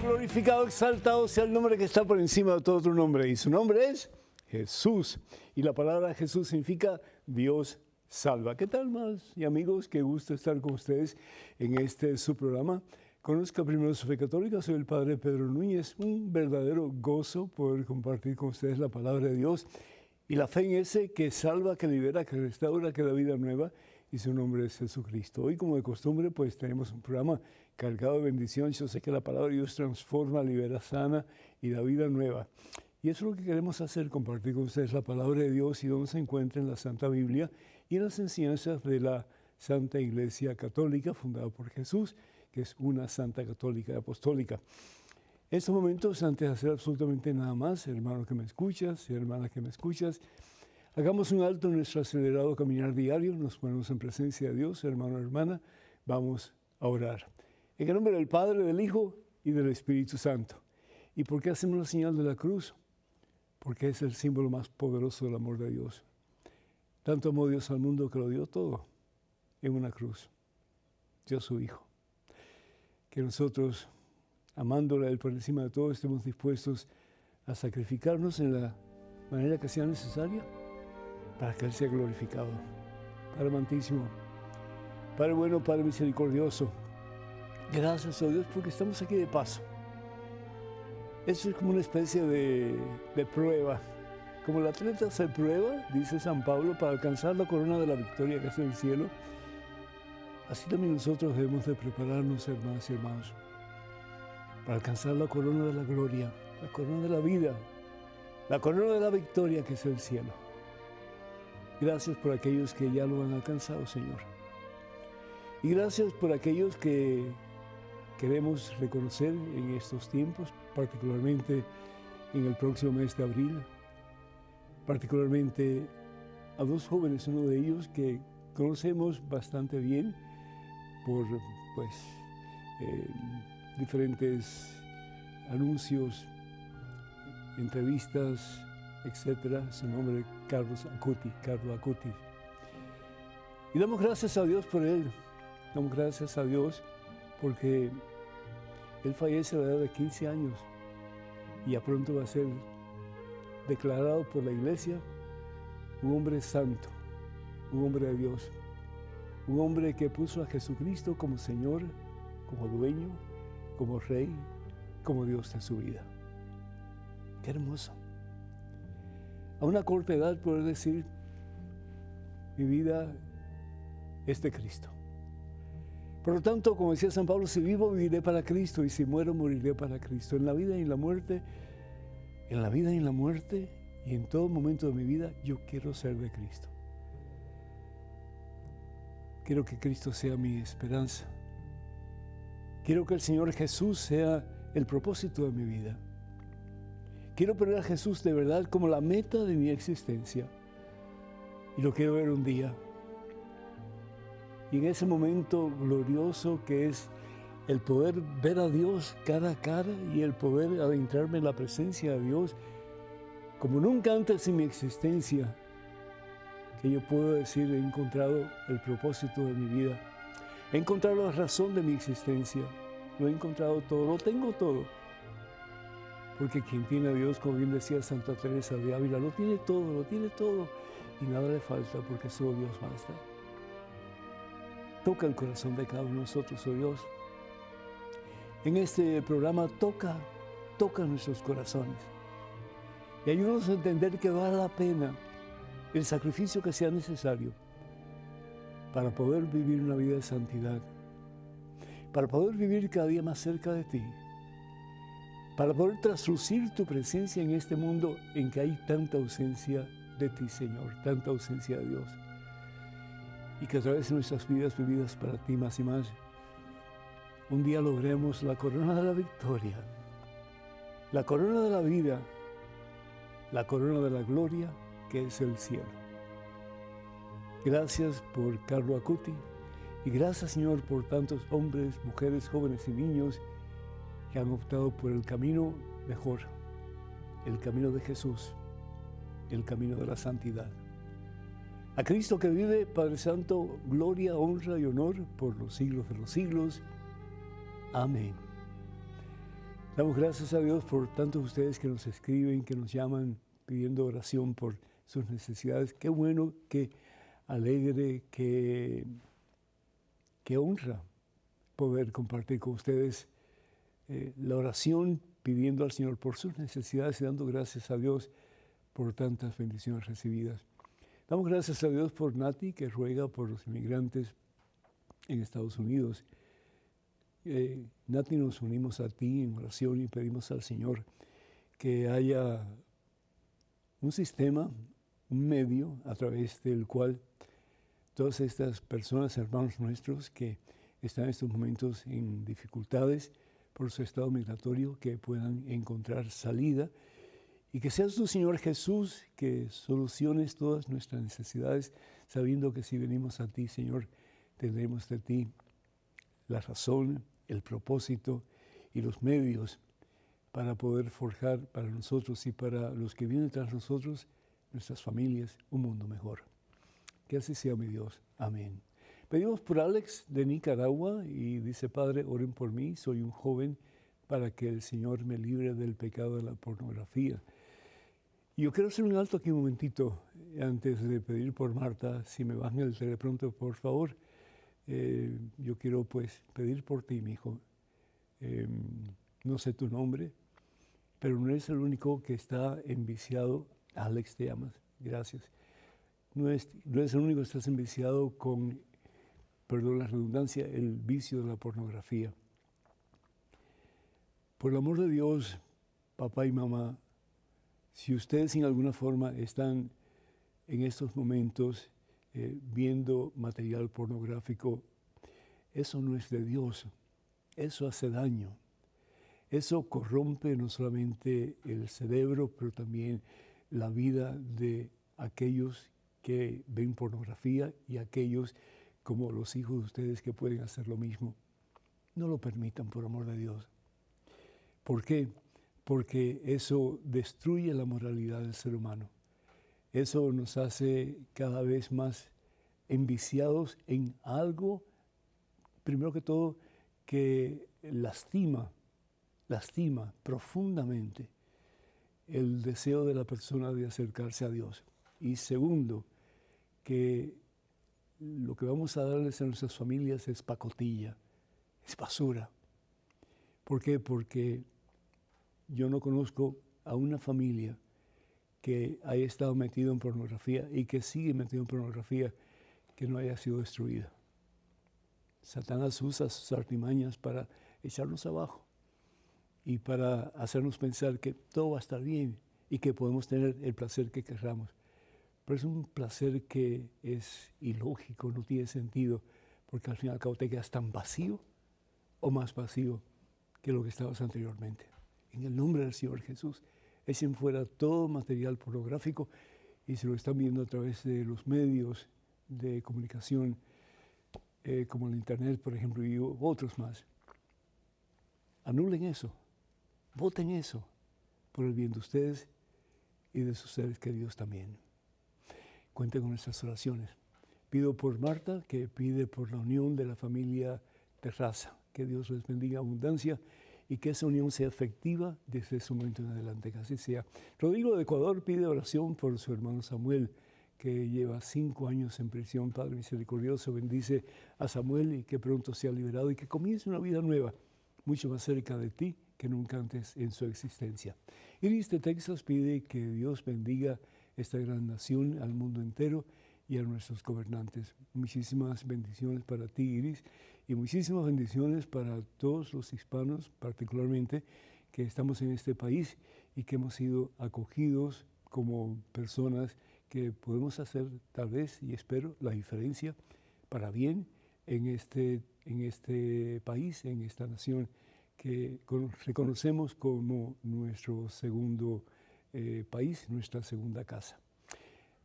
Glorificado, exaltado sea el nombre que está por encima de todo otro nombre. Y su nombre es Jesús. Y la palabra Jesús significa Dios salva. ¿Qué tal, más y amigos? Qué gusto estar con ustedes en este su programa. Conozca primero su fe católica. Soy el Padre Pedro Núñez. Un verdadero gozo poder compartir con ustedes la palabra de Dios y la fe en ese que salva, que libera, que restaura, que da vida nueva. Y su nombre es Jesucristo. Hoy, como de costumbre, pues tenemos un programa cargado de bendición. Yo sé que la palabra de Dios transforma, libera, sana y da vida nueva. Y eso es lo que queremos hacer, compartir con ustedes la palabra de Dios y donde se encuentra en la Santa Biblia y en las enseñanzas de la Santa Iglesia Católica, fundada por Jesús, que es una Santa Católica y Apostólica. En estos momentos, antes de hacer absolutamente nada más, hermano que me escuchas, hermana que me escuchas, hagamos un alto en nuestro acelerado caminar diario, nos ponemos en presencia de Dios, hermano, hermana, vamos a orar. En el nombre del Padre, del Hijo y del Espíritu Santo. ¿Y por qué hacemos la señal de la cruz? Porque es el símbolo más poderoso del amor de Dios. Tanto amó Dios al mundo que lo dio todo en una cruz. Dio a su Hijo. Que nosotros, amándole a Él por encima de todo, estemos dispuestos a sacrificarnos en la manera que sea necesaria para que Él sea glorificado. Padre amantísimo, Padre bueno, Padre misericordioso, gracias a Dios porque estamos aquí de paso. Eso es como una especie de prueba. Como el atleta se prueba, dice San Pablo, para alcanzar la corona de la victoria que es el cielo, así también nosotros debemos de prepararnos, hermanas y hermanos, para alcanzar la corona de la gloria, la corona de la vida, la corona de la victoria que es el cielo. Gracias por aquellos que ya lo han alcanzado, Señor. Y gracias por aquellos que queremos reconocer en estos tiempos, particularmente en el próximo mes de abril, particularmente a dos jóvenes, uno de ellos que conocemos bastante bien por diferentes anuncios, entrevistas, etcétera. Su nombre es Carlo Acuti. Y damos gracias a Dios por él. Damos gracias a Dios porque él fallece a la edad de 15 años y ya pronto va a ser declarado por la Iglesia un hombre santo, un hombre de Dios, un hombre que puso a Jesucristo como Señor, como dueño, como Rey, como Dios de su vida. Qué hermoso. A una corta edad poder decir, mi vida es de Cristo. Por lo tanto, como decía San Pablo, si vivo, viviré para Cristo, y si muero, moriré para Cristo. En la vida y en la muerte, y en todo momento de mi vida, yo quiero ser de Cristo. Quiero que Cristo sea mi esperanza. Quiero que el Señor Jesús sea el propósito de mi vida. Quiero poner a Jesús de verdad como la meta de mi existencia. Y lo quiero ver un día. Y en ese momento glorioso que es el poder ver a Dios cara a cara y el poder adentrarme en la presencia de Dios como nunca antes en mi existencia, que yo puedo decir he encontrado el propósito de mi vida, he encontrado la razón de mi existencia, lo he encontrado todo, lo tengo todo, porque quien tiene a Dios, como bien decía Santa Teresa de Ávila, lo tiene todo y nada le falta porque solo Dios basta. Toca el corazón de cada uno de nosotros, oh Dios. En este programa toca nuestros corazones y ayúdanos a entender que vale la pena el sacrificio que sea necesario para poder vivir una vida de santidad, para poder vivir cada día más cerca de ti, para poder traslucir tu presencia en este mundo en que hay tanta ausencia de ti, Señor, tanta ausencia de Dios. Y que a través de nuestras vidas vividas para ti más y más, un día logremos la corona de la victoria, la corona de la vida, la corona de la gloria que es el cielo. Gracias por Carlo Acuti y gracias, Señor, por tantos hombres, mujeres, jóvenes y niños que han optado por el camino mejor, el camino de Jesús, el camino de la santidad. A Cristo que vive, Padre Santo, gloria, honra y honor por los siglos de los siglos. Amén. Damos gracias a Dios por tantos de ustedes que nos escriben, que nos llaman pidiendo oración por sus necesidades. Qué bueno, qué alegre, qué honra poder compartir con ustedes la oración pidiendo al Señor por sus necesidades y dando gracias a Dios por tantas bendiciones recibidas. Damos gracias a Dios por Nati, que ruega por los inmigrantes en Estados Unidos. Nati, nos unimos a ti en oración y pedimos al Señor que haya un sistema, un medio a través del cual todas estas personas, hermanos nuestros que están en estos momentos en dificultades por su estado migratorio, que puedan encontrar salida y que seas tú, Señor Jesús, que soluciones todas nuestras necesidades, sabiendo que si venimos a ti, Señor, tendremos de ti la razón, el propósito y los medios para poder forjar para nosotros y para los que vienen tras nosotros, nuestras familias, un mundo mejor. Que así sea, mi Dios. Amén. Pedimos por Alex de Nicaragua y dice: Padre, oren por mí, soy un joven, para que el Señor me libre del pecado de la pornografía. Y yo quiero hacer un alto aquí un momentito, antes de pedir por Marta, si me bajan el teleprompter, por favor. Yo quiero pues pedir por ti, mi hijo. No sé tu nombre, pero no eres el único que está enviciado. Alex, te llamas, gracias. No eres el único que estás enviciado con, perdón la redundancia, el vicio de la pornografía. Por el amor de Dios, papá y mamá, si ustedes en alguna forma están en estos momentos viendo material pornográfico, eso no es de Dios, eso hace daño. Eso corrompe no solamente el cerebro, pero también la vida de aquellos que ven pornografía y aquellos como los hijos de ustedes que pueden hacer lo mismo. No lo permitan, por amor de Dios. ¿Por qué? Porque eso destruye la moralidad del ser humano. Eso nos hace cada vez más enviciados en algo, primero que todo, que lastima profundamente el deseo de la persona de acercarse a Dios. Y segundo, que lo que vamos a darles a nuestras familias es pacotilla, es basura. ¿Por qué? Porque yo no conozco a una familia que haya estado metido en pornografía y que sigue metido en pornografía que no haya sido destruida. Satanás usa sus artimañas para echarnos abajo y para hacernos pensar que todo va a estar bien y que podemos tener el placer que queramos. Pero es un placer que es ilógico, no tiene sentido, porque al fin y al cabo te quedas tan vacío o más vacío que lo que estabas anteriormente. En el nombre del Señor Jesús, echen fuera todo material pornográfico, y si lo están viendo a través de los medios de comunicación, como el Internet, por ejemplo, y otros más, anulen eso, voten eso, por el bien de ustedes y de sus seres queridos también. Cuenten con nuestras oraciones. Pido por Marta, que pide por la unión de la familia Terraza. Que Dios les bendiga abundancia y que esa unión sea efectiva desde ese momento en adelante, que así sea. Rodrigo de Ecuador pide oración por su hermano Samuel, que lleva 5 años en prisión. Padre misericordioso, bendice a Samuel y que pronto sea liberado y que comience una vida nueva, mucho más cerca de ti que nunca antes en su existencia. Iris de Texas pide que Dios bendiga esta gran nación, al mundo entero y a nuestros gobernantes. Muchísimas bendiciones para ti, Iris, y muchísimas bendiciones para todos los hispanos, particularmente, que estamos en este país y que hemos sido acogidos como personas que podemos hacer, tal vez, y espero, la diferencia para bien en este país, en esta nación que reconocemos como nuestro segundo país, nuestra segunda casa.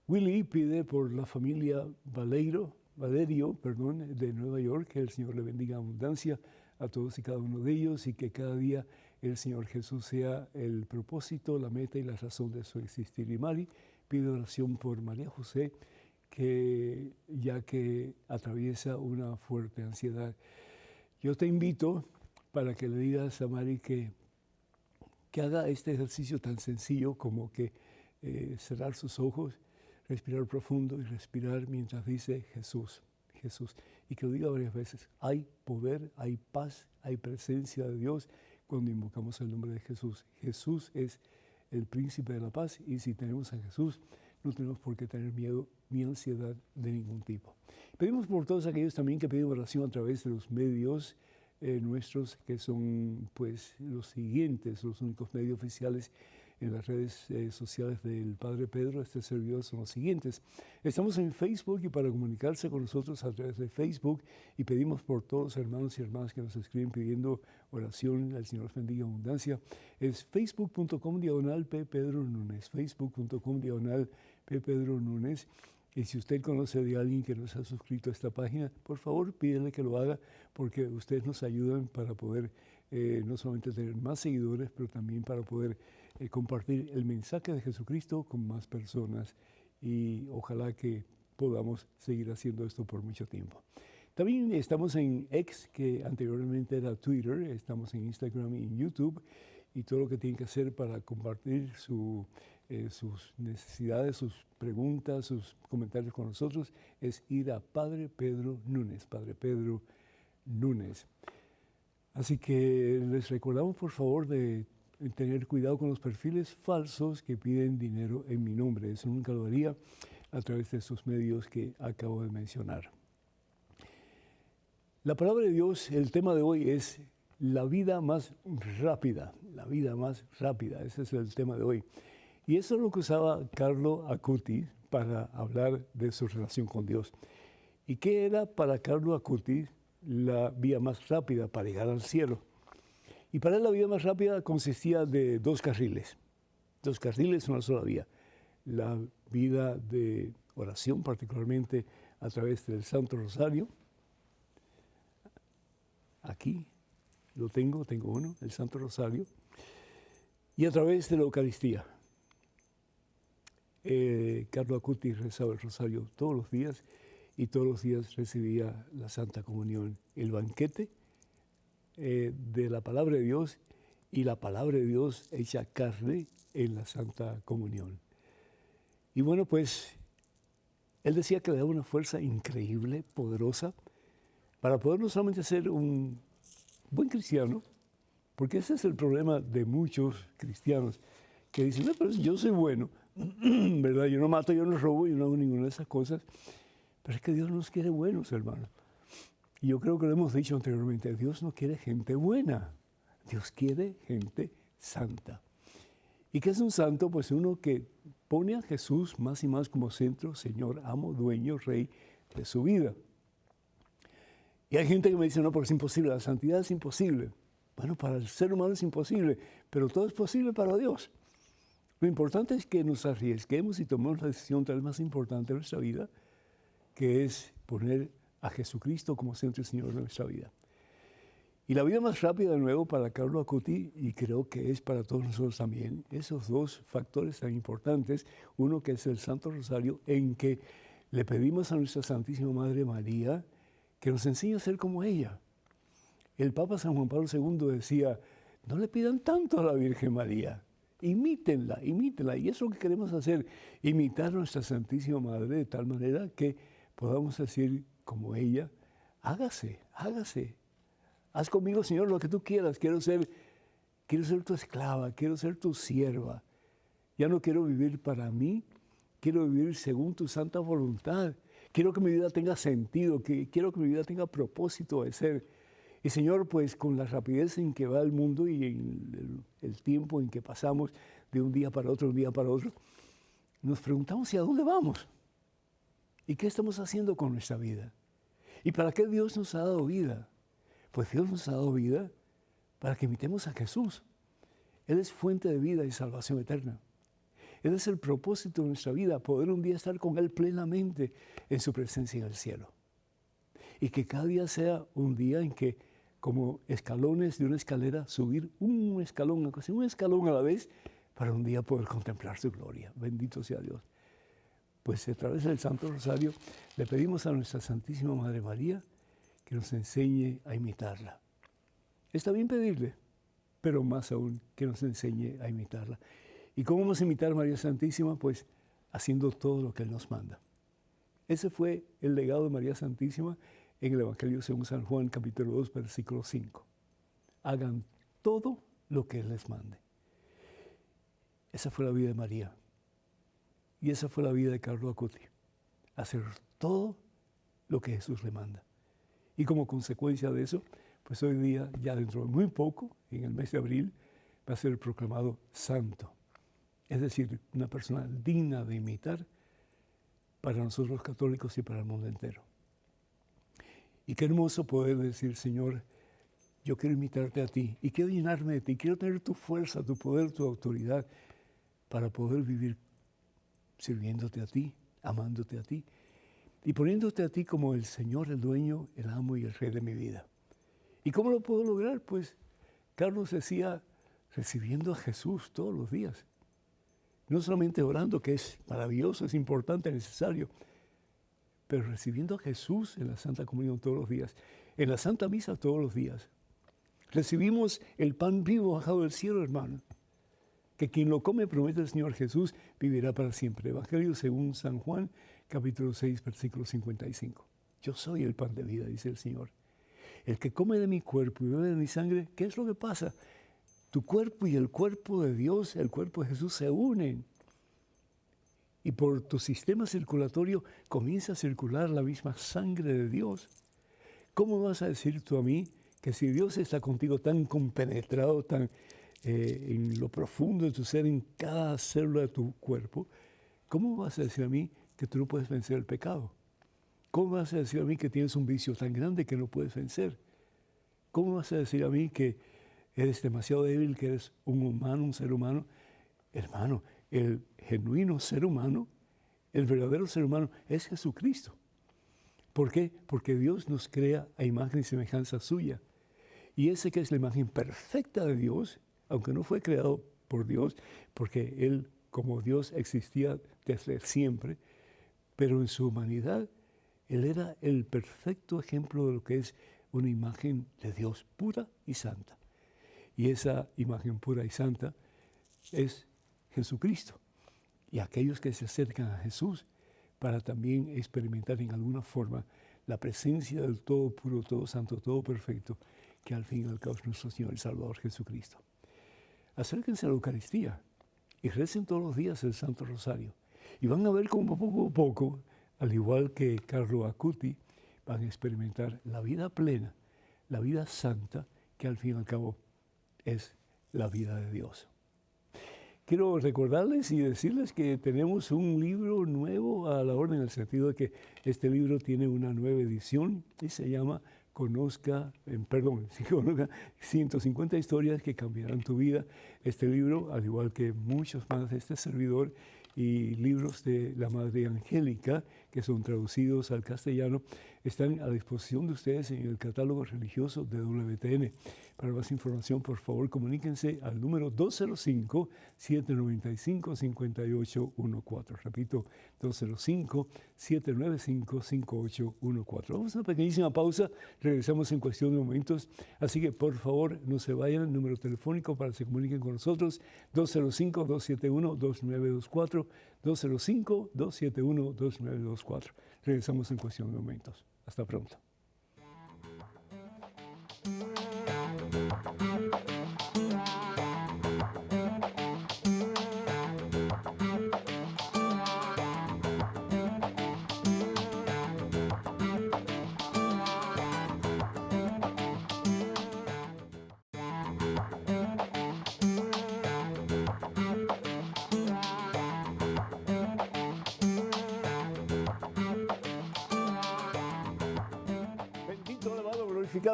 Willy pide por la familia Valerio, de Nueva York, que el Señor le bendiga abundancia a todos y cada uno de ellos y que cada día el Señor Jesús sea el propósito, la meta y la razón de su existir. Y Mari pide oración por María José, que ya que atraviesa una fuerte ansiedad. Yo te invito para que le digas a Mari que que haga este ejercicio tan sencillo como que cerrar sus ojos, respirar profundo y respirar mientras dice Jesús, Jesús. Y que lo diga varias veces. Hay poder, hay paz, hay presencia de Dios cuando invocamos el nombre de Jesús. Jesús es el príncipe de la paz y si tenemos a Jesús no tenemos por qué tener miedo ni ansiedad de ningún tipo. Pedimos por todos aquellos también que piden oración a través de los medios nuestros, que son pues los siguientes, los únicos medios oficiales en las redes sociales del Padre Pedro. Este servidor son los siguientes. Estamos en Facebook y para comunicarse con nosotros a través de Facebook y pedimos por todos los hermanos y hermanas que nos escriben pidiendo oración, el Señor bendiga abundancia, es facebook.com/P. Pedro Núñez, facebook.com/P. Pedro Núñez. Y si usted conoce de alguien que no se ha suscrito a esta página, por favor pídele que lo haga porque ustedes nos ayudan para poder no solamente tener más seguidores, pero también para poder compartir el mensaje de Jesucristo con más personas y ojalá que podamos seguir haciendo esto por mucho tiempo. También estamos en X, que anteriormente era Twitter, estamos en Instagram y en YouTube y todo lo que tienen que hacer para compartir sus necesidades, sus preguntas, sus comentarios con nosotros es ir a Padre Pedro Núñez, Padre Pedro Núñez. Así que les recordamos por favor de tener cuidado con los perfiles falsos que piden dinero en mi nombre. Eso nunca lo haría a través de esos medios que acabo de mencionar. La palabra de Dios, el tema de hoy es la vida más rápida, la vida más rápida, ese es el tema de hoy. Y eso es lo que usaba Carlo Acutis para hablar de su relación con Dios. ¿Y qué era para Carlo Acutis la vía más rápida para llegar al cielo? Y para él la vía más rápida consistía de dos carriles, una sola vía. La vida de oración, particularmente a través del Santo Rosario. Aquí lo tengo uno, el Santo Rosario. Y a través de la Eucaristía. Carlo Acutis rezaba el rosario todos los días y todos los días recibía la Santa Comunión, el banquete de la palabra de Dios y la palabra de Dios hecha carne en la Santa Comunión. Y bueno, pues él decía que le daba una fuerza increíble, poderosa, para poder no solamente ser un buen cristiano, porque ese es el problema de muchos cristianos que dicen, no, pero yo soy bueno, ¿verdad? Yo no mato, yo no robo, yo no hago ninguna de esas cosas, pero es que Dios nos quiere buenos, hermanos. Y yo creo que lo hemos dicho anteriormente, Dios no quiere gente buena, Dios quiere gente santa. ¿Y qué es un santo? Pues uno que pone a Jesús más y más como centro, Señor, amo, dueño, rey de su vida. Y hay gente que me dice, no, porque es imposible, la santidad es imposible. Bueno, para el ser humano es imposible, pero todo es posible para Dios. Lo importante es que nos arriesguemos y tomemos la decisión tal vez más importante de nuestra vida, que es poner a Jesucristo como centro y Señor de nuestra vida. Y la vida más rápida, de nuevo, para Carlo Acutis, y creo que es para todos nosotros también, esos dos factores tan importantes, uno que es el Santo Rosario, en que le pedimos a nuestra Santísima Madre María que nos enseñe a ser como ella. El Papa San Juan Pablo II decía, no le pidan tanto a la Virgen María, imítenla, imítenla. Y eso es lo que queremos hacer, imitar a nuestra Santísima Madre de tal manera que podamos decir como ella, hágase, hágase. Haz conmigo, Señor, lo que tú quieras. Quiero ser tu esclava, quiero ser tu sierva. Ya no quiero vivir para mí, quiero vivir según tu santa voluntad. Quiero que mi vida tenga sentido, quiero que mi vida tenga propósito de ser. Y Señor, pues con la rapidez en que va el mundo y en el tiempo en que pasamos de un día para otro, nos preguntamos, ¿y a dónde vamos? ¿Y qué estamos haciendo con nuestra vida? ¿Y para qué Dios nos ha dado vida? Pues Dios nos ha dado vida para que imitemos a Jesús. Él es fuente de vida y salvación eterna. Él es el propósito de nuestra vida, poder un día estar con Él plenamente en su presencia en el cielo. Y que cada día sea un día en que, como escalones de una escalera, subir un escalón a la vez, para un día poder contemplar su gloria. Bendito sea Dios. Pues a través del Santo Rosario le pedimos a nuestra Santísima Madre María que nos enseñe a imitarla. Está bien pedirle, pero más aún que nos enseñe a imitarla. ¿Y cómo vamos a imitar a María Santísima? Pues haciendo todo lo que Él nos manda. Ese fue el legado de María Santísima en el Evangelio según San Juan, capítulo 2, versículo 5. Hagan todo lo que Él les mande. Esa fue la vida de María. Y esa fue la vida de Carlo Acuti. Hacer todo lo que Jesús le manda. Y como consecuencia de eso, pues hoy día, ya dentro de muy poco, en el mes de abril, va a ser proclamado santo. Es decir, una persona digna de imitar para nosotros los católicos y para el mundo entero. Y qué hermoso poder decir, Señor, yo quiero imitarte a ti y quiero llenarme de ti, quiero tener tu fuerza, tu poder, tu autoridad para poder vivir sirviéndote a ti, amándote a ti y poniéndote a ti como el Señor, el dueño, el amo y el rey de mi vida. ¿Y cómo lo puedo lograr? Pues Carlos decía, recibiendo a Jesús todos los días. No solamente orando, que es maravilloso, es importante, necesario, pero recibiendo a Jesús en la Santa Comunión todos los días, en la Santa Misa todos los días. Recibimos el pan vivo bajado del cielo, hermano, que quien lo come, promete el Señor Jesús, vivirá para siempre. Evangelio según San Juan, capítulo 6, versículo 55. Yo soy el pan de vida, dice el Señor. El que come de mi cuerpo y bebe de mi sangre, ¿qué es lo que pasa? Tu cuerpo y el cuerpo de Dios, el cuerpo de Jesús se unen. Y por tu sistema circulatorio comienza a circular la misma sangre de Dios. ¿Cómo vas a decir tú a mí que si Dios está contigo tan compenetrado, tan en lo profundo de tu ser, en cada célula de tu cuerpo, cómo vas a decir a mí que tú no puedes vencer el pecado? ¿Cómo vas a decir a mí que tienes un vicio tan grande que no puedes vencer? ¿Cómo vas a decir a mí que eres demasiado débil, que eres un humano, un ser humano? Hermano, el genuino ser humano, el verdadero ser humano es Jesucristo. ¿Por qué? Porque Dios nos crea a imagen y semejanza suya. Y ese que es la imagen perfecta de Dios, aunque no fue creado por Dios, porque Él como Dios existía desde siempre, pero en su humanidad, Él era el perfecto ejemplo de lo que es una imagen de Dios pura y santa. Y esa imagen pura y santa es Jesucristo. Y aquellos que se acercan a Jesús para también experimentar en alguna forma la presencia del todo puro, todo santo, todo perfecto, que al fin y al cabo es nuestro Señor y Salvador Jesucristo. Acérquense a la Eucaristía y recen todos los días el Santo Rosario. Y van a ver cómo poco a poco, al igual que Carlo Acuti, van a experimentar la vida plena, la vida santa, que al fin y al cabo es la vida de Dios. Quiero recordarles y decirles que tenemos un libro nuevo a la orden, en el sentido de que este libro tiene una nueva edición y se llama Conozca 150 historias que cambiarán tu vida. Este libro, al igual que muchos más de este servidor y libros de la Madre Angélica, que son traducidos al castellano, están a disposición de ustedes en el catálogo religioso de WTN. Para más información, por favor, comuníquense al número 205-795-5814. Repito, 205-795-5814. Vamos a una pequeñísima pausa, regresamos en cuestión de momentos, así que por favor no se vayan. El número telefónico para que se comuniquen con nosotros, 205-271-2924, 205-271-2924. Regresamos en cuestión de momentos. Hasta pronto.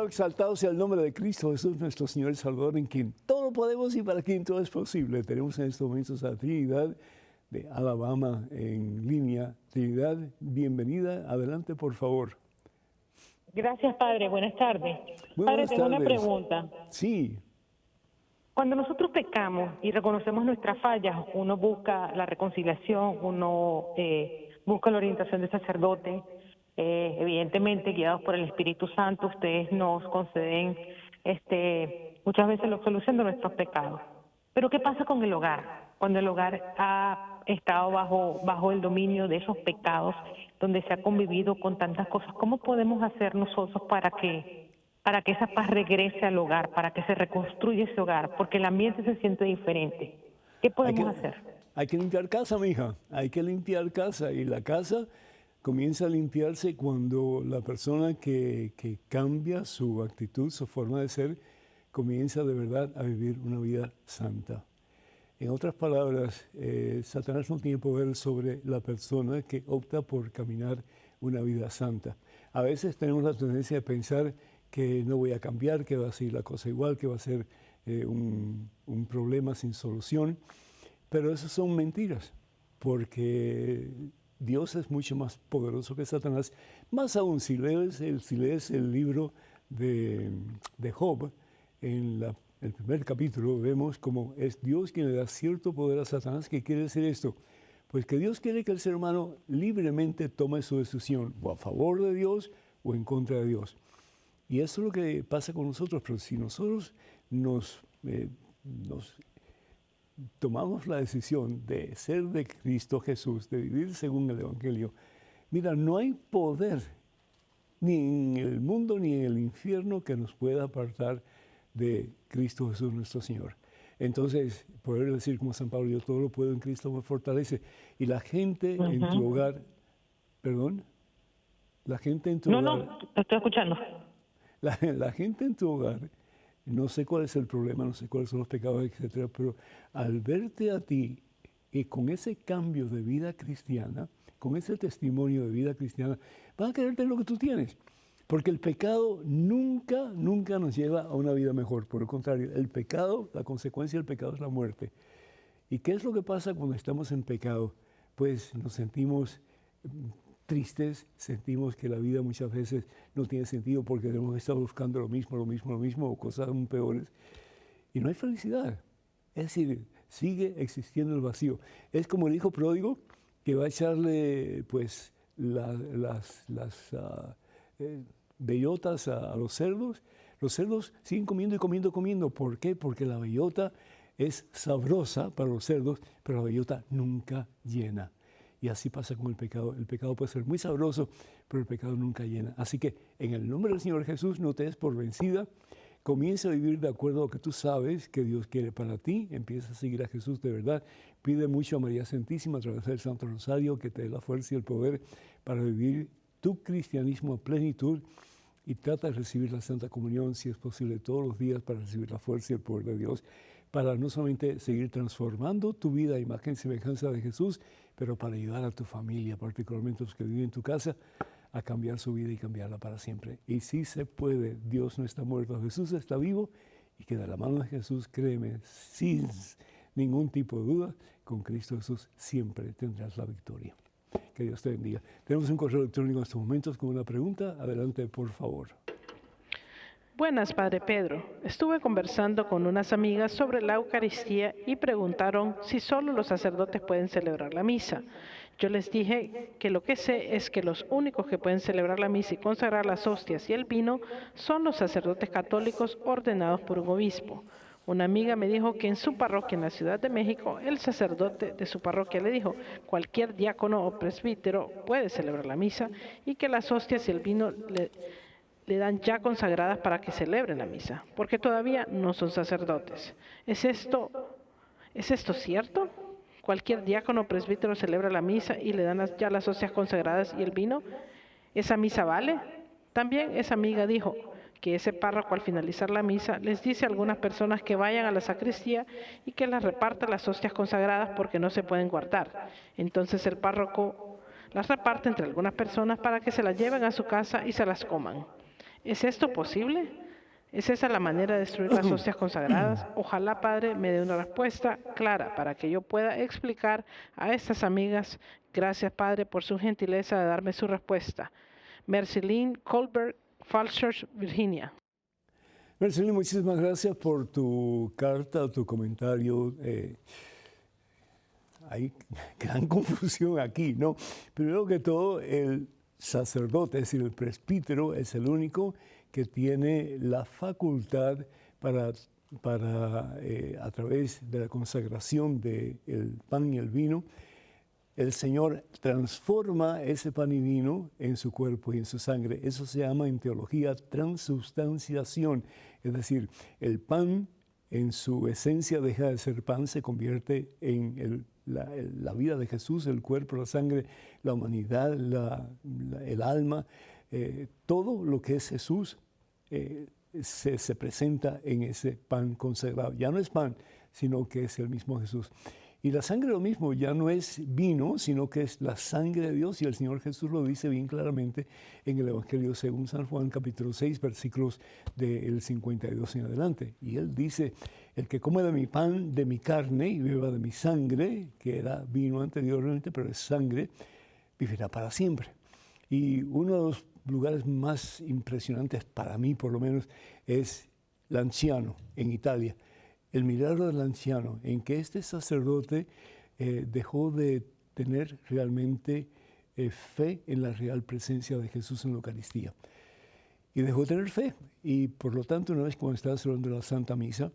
Exaltado sea el nombre de Cristo Jesús, nuestro Señor y Salvador, en quien todo podemos y para quien todo es posible. Tenemos en estos momentos a Trinidad de Alabama en línea. Trinidad, bienvenida. Adelante, por favor. Gracias, Padre. Buenas tardes. Muy Padre, buenas tengo tardes. una pregunta. Sí. Cuando nosotros pecamos y reconocemos nuestras fallas, uno busca la reconciliación, uno busca la orientación del sacerdote. Evidentemente, guiados por el Espíritu Santo, ustedes nos conceden muchas veces la solución de nuestros pecados. Pero ¿qué pasa con el hogar? Cuando el hogar ha estado bajo el dominio de esos pecados, donde se ha convivido con tantas cosas, ¿cómo podemos hacer nosotros para que esa paz regrese al hogar, para que se reconstruya ese hogar? Porque el ambiente se siente diferente. ¿Qué podemos hacer? Hay que limpiar casa, mija. Hay que limpiar casa. Y la casa comienza a limpiarse cuando la persona que cambia su actitud, su forma de ser, comienza de verdad a vivir una vida santa. En otras palabras, Satanás no tiene poder sobre la persona que opta por caminar una vida santa. A veces tenemos la tendencia de pensar que no voy a cambiar, que va a seguir la cosa igual, que va a ser un problema sin solución, pero esas son mentiras, porque Dios es mucho más poderoso que Satanás. Más aún, si lees el libro de Job, en el primer capítulo vemos cómo es Dios quien le da cierto poder a Satanás. ¿Qué quiere decir esto? Pues que Dios quiere que el ser humano libremente tome su decisión, o a favor de Dios o en contra de Dios. Y eso es lo que pasa con nosotros, pero si nosotros nos tomamos la decisión de ser de Cristo Jesús, de vivir según el Evangelio, mira, no hay poder ni en el mundo ni en el infierno que nos pueda apartar de Cristo Jesús nuestro Señor. Entonces, poder decir como San Pablo, yo todo lo puedo en Cristo me fortalece. Y la gente en tu hogar, perdón, la gente en tu hogar... No, te estoy escuchando. La gente en tu hogar, no sé cuál es el problema, no sé cuáles son los pecados, etcétera, pero al verte a ti y con ese cambio de vida cristiana, con ese testimonio de vida cristiana, van a querer tener lo que tú tienes. Porque el pecado nunca nos lleva a una vida mejor. Por el contrario, el pecado, la consecuencia del pecado es la muerte. ¿Y qué es lo que pasa cuando estamos en pecado? Pues nos sentimos tristes, sentimos que la vida muchas veces no tiene sentido porque hemos estado buscando lo mismo, o cosas aún peores. Y no hay felicidad. Es decir, sigue existiendo el vacío. Es como el hijo pródigo que va a echarle pues las bellotas a los cerdos. Los cerdos siguen comiendo y comiendo. ¿Por qué? Porque la bellota es sabrosa para los cerdos, pero la bellota nunca llena. Y así pasa con el pecado. El pecado puede ser muy sabroso, pero el pecado nunca llena. Así que en el nombre del Señor Jesús, no te des por vencida. Comienza a vivir de acuerdo a lo que tú sabes que Dios quiere para ti. Empieza a seguir a Jesús de verdad. Pide mucho a María Santísima a través del Santo Rosario que te dé la fuerza y el poder para vivir tu cristianismo a plenitud, y trata de recibir la Santa Comunión, si es posible, todos los días para recibir la fuerza y el poder de Dios, para no solamente seguir transformando tu vida a imagen y semejanza de Jesús, pero para ayudar a tu familia, particularmente los que viven en tu casa, a cambiar su vida y cambiarla para siempre. Y sí se puede, Dios no está muerto, Jesús está vivo, y que de la mano de Jesús, créeme, sin ningún tipo de duda, con Cristo Jesús siempre tendrás la victoria. Que Dios te bendiga. Tenemos un correo electrónico en estos momentos con una pregunta. Adelante, por favor. Buenas, Padre Pedro. Estuve conversando con unas amigas sobre la Eucaristía y preguntaron si solo los sacerdotes pueden celebrar la misa. Yo les dije que lo que sé es que los únicos que pueden celebrar la misa y consagrar las hostias y el vino son los sacerdotes católicos ordenados por un obispo. Una amiga me dijo que en su parroquia en la Ciudad de México, el sacerdote de su parroquia le dijo, cualquier diácono o presbítero puede celebrar la misa y que las hostias y el vino le dan ya consagradas para que celebren la misa, porque todavía no son sacerdotes. ¿Es esto cierto? ¿Cualquier diácono o presbítero celebra la misa y le dan ya las hostias consagradas y el vino? ¿Esa misa vale? También esa amiga dijo que ese párroco al finalizar la misa les dice a algunas personas que vayan a la sacristía y que las reparta las hostias consagradas porque no se pueden guardar. Entonces el párroco las reparte entre algunas personas para que se las lleven a su casa y se las coman. ¿Es esto posible? ¿Es esa la manera de destruir las hostias consagradas? Ojalá, Padre, me dé una respuesta clara para que yo pueda explicar a estas amigas. Gracias, Padre, por su gentileza de darme su respuesta. Merceline Colbert, Falls Church, Virginia. Merceline, muchísimas gracias por tu carta, tu comentario. Hay gran confusión aquí, ¿no? Primero que todo, el sacerdote, es decir, el presbítero, es el único que tiene la facultad para a través de la consagración del pan y el vino, el Señor transforma ese pan y vino en su cuerpo y en su sangre. Eso se llama en teología transubstanciación. Es decir, el pan en su esencia deja de ser pan, se convierte en la vida de Jesús, el cuerpo, la sangre, la humanidad, el alma. Todo lo que es Jesús se presenta en ese pan consagrado. Ya no es pan, sino que es el mismo Jesús. Y la sangre lo mismo, ya no es vino, sino que es la sangre de Dios. Y el Señor Jesús lo dice bien claramente en el Evangelio según San Juan, capítulo 6, versículos del 52 en adelante. Y Él dice, el que come de mi pan, de mi carne y beba de mi sangre, que era vino anteriormente, pero es sangre, vivirá para siempre. Y uno de los lugares más impresionantes para mí, por lo menos, es Lanciano, en Italia. El milagro del anciano, en que este sacerdote dejó de tener realmente fe en la real presencia de Jesús en la Eucaristía. Y dejó de tener fe. Y por lo tanto, una vez cuando estaba celebrando la Santa Misa,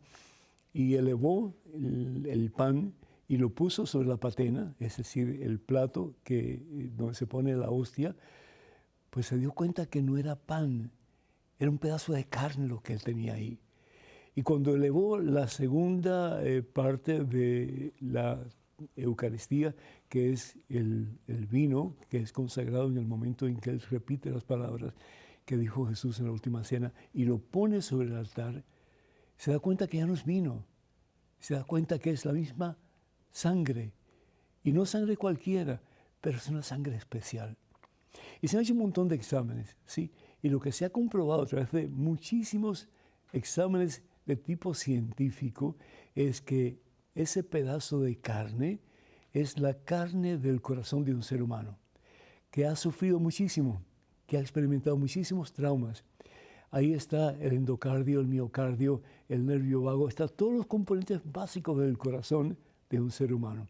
y elevó el pan y lo puso sobre la patena, es decir, el plato donde se pone la hostia, pues se dio cuenta que no era pan, era un pedazo de carne lo que él tenía ahí. Y cuando elevó la segunda parte de la Eucaristía, que es el vino, que es consagrado en el momento en que él repite las palabras que dijo Jesús en la última cena, y lo pone sobre el altar, se da cuenta que ya no es vino, se da cuenta que es la misma sangre, y no sangre cualquiera, pero es una sangre especial. Y se han hecho un montón de exámenes, ¿sí? Y lo que se ha comprobado a través de muchísimos exámenes de tipo científico es que ese pedazo de carne es la carne del corazón de un ser humano que ha sufrido muchísimo, que ha experimentado muchísimos traumas. Ahí está el endocardio, el miocardio, el nervio vago, están todos los componentes básicos del corazón de un ser humano.